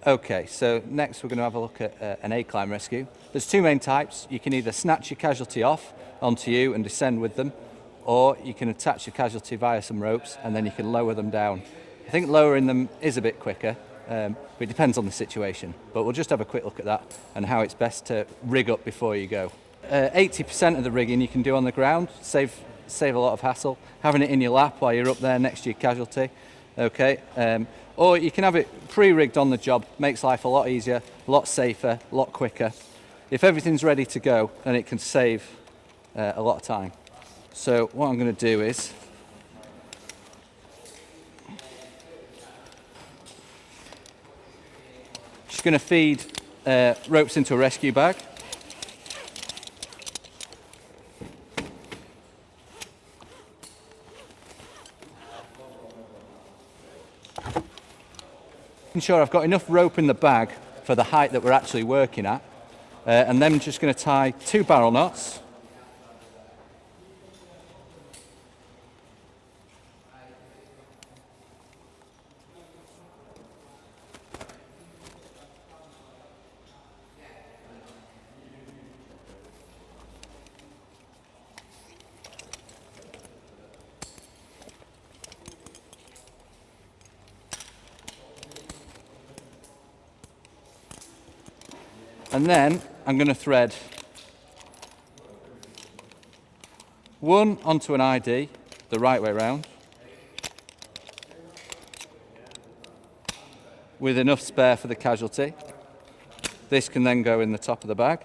Okay, so next we're going to have a look at an A-climb rescue. There's two main types. You can either snatch your casualty off onto you and descend with them, or you can attach your casualty via some ropes and then you can lower them down. I think lowering them is a bit quicker, but it depends on the situation. But we'll just have a quick look at that and how it's best to rig up before you go. 80% of the rigging you can do on the ground, save a lot of hassle. Having it in your lap while you're up there next to your casualty, okay? Or you can have it pre-rigged on the job, makes life a lot easier, a lot safer, a lot quicker. If everything's ready to go, then it can save a lot of time. So what I'm going to do is just going to feed ropes into a rescue bag. Ensure I've got enough rope in the bag for the height that we're actually working at, and then I'm just going to tie 2 barrel knots. And then I'm going to thread one onto an ID, the right way round, with enough spare for the casualty. This can then go in the top of the bag.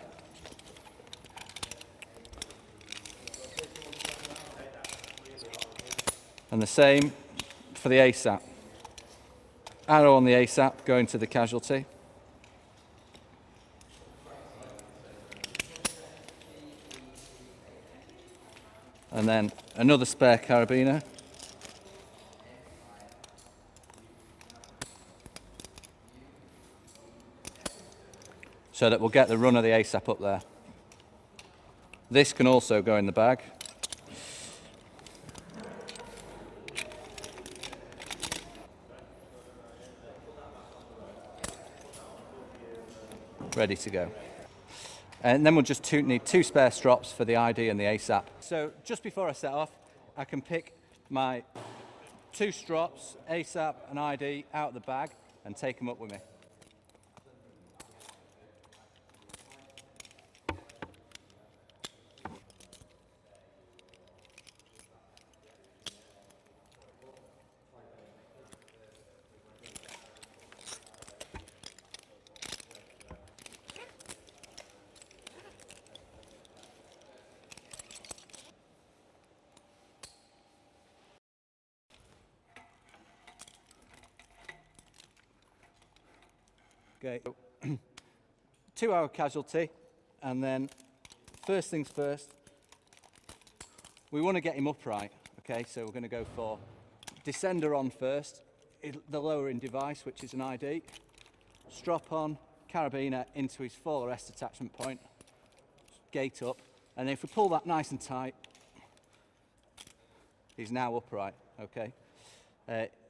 And the same for the ASAP. Arrow on the ASAP going to the casualty. And then another spare carabiner. So that we'll get the run of the ASAP up there. This can also go in the bag. Ready to go. And then we'll just need 2 spare strops for the ID and the ASAP. So just before I set off, I can pick my 2 strops, ASAP and ID, out of the bag and take them up with me. Okay, 2-hour casualty, and then first things first, we want to get him upright, okay, so we're going to go for descender on first, the lowering device, which is an ID, strop on, carabiner into his fall arrest attachment point, gate up, and if we pull that nice and tight, he's now upright, okay.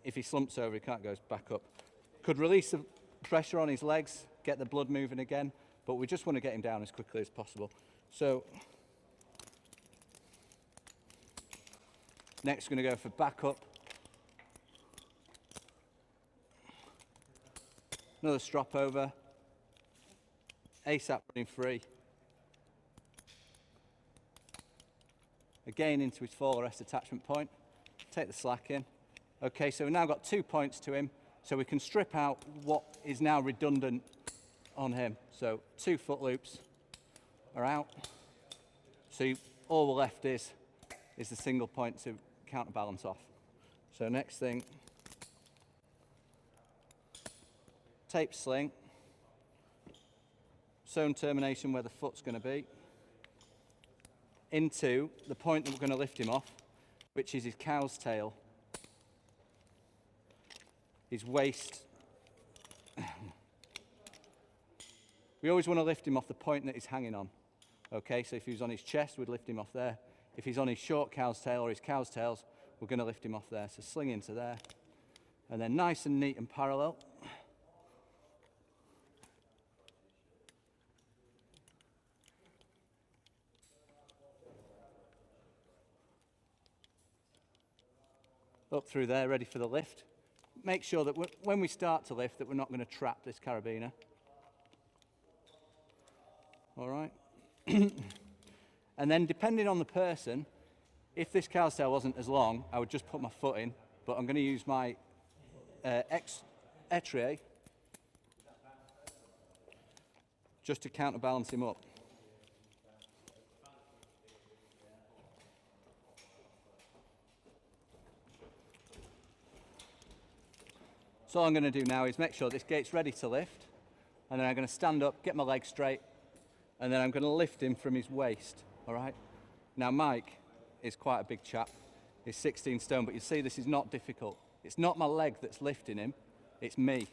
If he slumps over, he can't go back up. Could release the pressure on his legs, get the blood moving again, but we just want to get him down as quickly as possible. So next we're going to go for backup. Another strop over. ASAP running free. Again into his fall arrest attachment point. Take the slack in. Okay, so we've now got 2 points to him. So we can strip out what is now redundant on him. So 2 foot loops are out. So all we're left is the single point to counterbalance off. So next thing, tape sling, sewn termination where the foot's going to be, into the point that we're going to lift him off, which is his cow's tail. His waist. We always want to lift him off the point that he's hanging on. Okay, so if he was on his chest, we'd lift him off there. If he's on his short cow's tail or his cow's tails, we're going to lift him off there. So sling into there. And then nice and neat and parallel. up through there, ready for the lift. Make sure that when we start to lift that we're not going to trap this carabiner. All right. And then depending on the person, if this cow's tail wasn't as long, I would just put my foot in, but I'm going to use my étrier just to counterbalance him up. So all I'm going to do now is make sure this gate's ready to lift, and then I'm going to stand up, get my leg straight, and then I'm going to lift him from his waist, all right? Now Mike is quite a big chap, he's 16 stone, but you see this is not difficult. It's not my leg that's lifting him, it's me.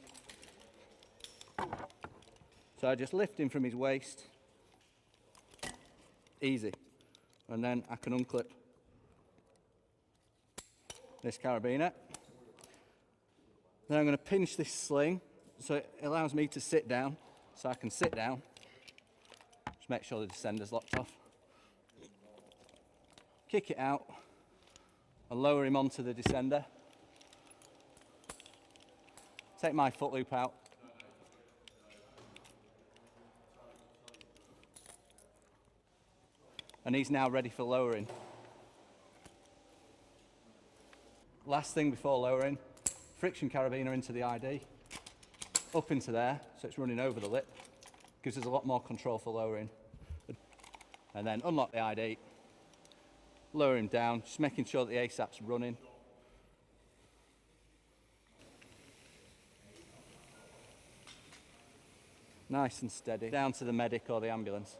So I just lift him from his waist, easy, and then I can unclip this carabiner. Then I'm going to pinch this sling so it allows me to sit down, so I can sit down. Just make sure the descender's locked off. Kick it out and lower him onto the descender. Take my foot loop out. And he's now ready for lowering. Last thing before lowering, friction carabiner into the ID, up into there, so it's running over the lip. Gives us a lot more control for lowering. And then unlock the ID, lower him down, just making sure that the ASAP's running. Nice and steady, down to the medic or the ambulance.